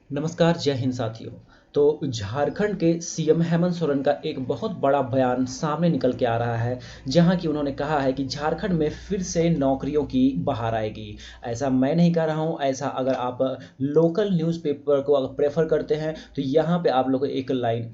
नमस्कार, जय हिंद साथियों। तो झारखंड के सीएम हेमंत सोरेन का एक बहुत बड़ा बयान सामने निकल के आ रहा है, जहां कि उन्होंने कहा है कि झारखंड में फिर से नौकरियों की बहार आएगी। ऐसा मैं नहीं कह रहा हूं, ऐसा अगर आप लोकल न्यूज़पेपर को अगर प्रेफर करते हैं तो यहां पे आप लोगों को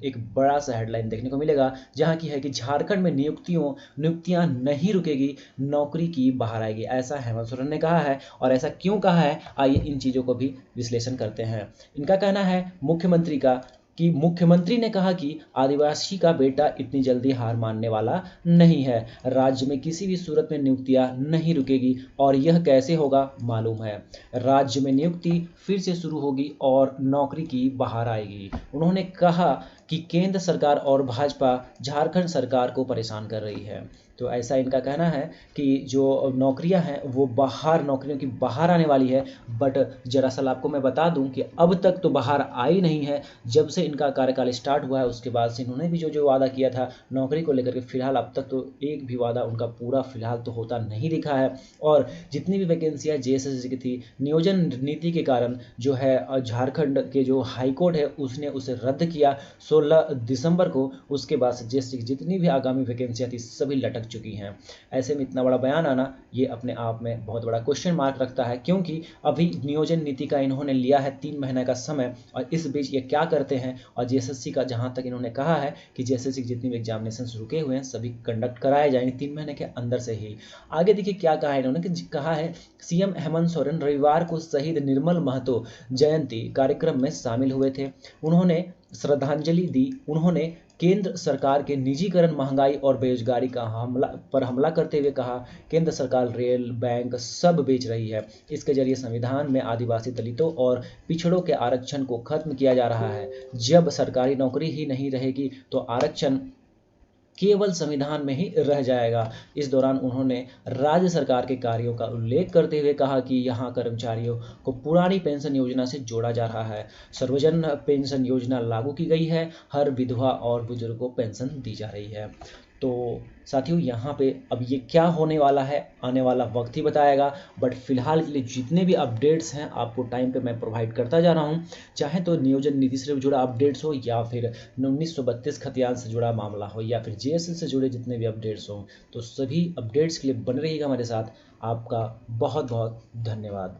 एक बड़ा सा हेडलाइन देखने को मिलेगा, जहां की है कि झारखंड में नियुक्तियां नहीं रुकेगी, नौकरी की बहार आएगी। ऐसा हेमंत सोरेन ने कहा है, और ऐसा क्यों कहा है, आइए इन चीज़ों को भी विश्लेषण करते हैं। इनका कहना है मुख्यमंत्री का कि मुख्यमंत्री ने कहा कि आदिवासी का बेटा इतनी जल्दी हार मानने वाला नहीं है। राज्य में किसी भी सूरत में नियुक्तियां नहीं रुकेगी, और यह कैसे होगा मालूम है। राज्य में नियुक्ति फिर से शुरू होगी और नौकरी की बहार आएगी। उन्होंने कहा कि केंद्र सरकार और भाजपा झारखंड सरकार को परेशान कर रही है। तो ऐसा इनका कहना है कि जो नौकरियां हैं वो नौकरियों की बाहर आने वाली है। बट दरअसल आपको मैं बता दूं कि अब तक तो बाहर आई नहीं है। जब से इनका कार्यकाल स्टार्ट हुआ है उसके बाद से इन्होंने भी जो जो वादा किया था नौकरी को लेकर के, फिलहाल अब तक तो एक भी वादा उनका पूरा फिलहाल तो होता नहीं दिखा है। और जितनी भी वैकेंसियां जेएसएससी की थी, नियोजन नीति के कारण जो है झारखंड के जो हाई कोर्ट है उसने उसे रद्द किया 16 दिसंबर को। उसके बाद से जेएसएससी की जितनी भी आगामी वैकेंसियां थी सभी लटक चुकी हैं। ऐसे में इतना बड़ा बयान आना ये अपने आप में बहुत बड़ा क्वेश्चन मार्क रखता है, क्योंकि अभी नियोजन नीति का इन्होंने लिया है 3 महीने का समय, और इस बीच ये क्या करते हैं। और जेएसएससी का जहां तक इन्होंने कहा है कि जेएसएससी के जितने भी एग्जामिनेशन रुके हुए हैं सभी कंडक्ट कराए जाएंगे 3 महीने के अंदर से ही। आगे देखिए क्या कहा है इन्होंने, कि कहा है सीएम हेमंत सोरेन रविवार को शहीद निर्मल महतो जयंती कार्यक्रम में शामिल हुए थे। उन्होंने श्रद्धांजलि दी। उन्होंने केंद्र सरकार के निजीकरण, महंगाई और बेरोजगारी का हमला करते हुए कहा, केंद्र सरकार रेल, बैंक सब बेच रही है। इसके जरिए संविधान में आदिवासी, दलितों और पिछड़ों के आरक्षण को खत्म किया जा रहा है। जब सरकारी नौकरी ही नहीं रहेगी तो आरक्षण केवल संविधान में ही रह जाएगा। इस दौरान उन्होंने राज्य सरकार के कार्यों का उल्लेख करते हुए कहा कि यहां कर्मचारियों को पुरानी पेंशन योजना से जोड़ा जा रहा है। सर्वजन पेंशन योजना लागू की गई है। हर विधवा और बुजुर्ग को पेंशन दी जा रही है। तो साथियों, यहाँ पे अब ये क्या होने वाला है आने वाला वक्त ही बताएगा। बट फिलहाल के लिए जितने भी अपडेट्स हैं आपको टाइम पे मैं प्रोवाइड करता जा रहा हूँ, चाहे तो नियोजन नीति से जुड़ा अपडेट्स हो, या फिर 1932 खतियान से जुड़ा मामला हो, या फिर जेएसएल से जुड़े जितने भी अपडेट्स हों, तो सभी अपडेट्स के लिए बने रहिएगा हमारे साथ। आपका बहुत बहुत धन्यवाद।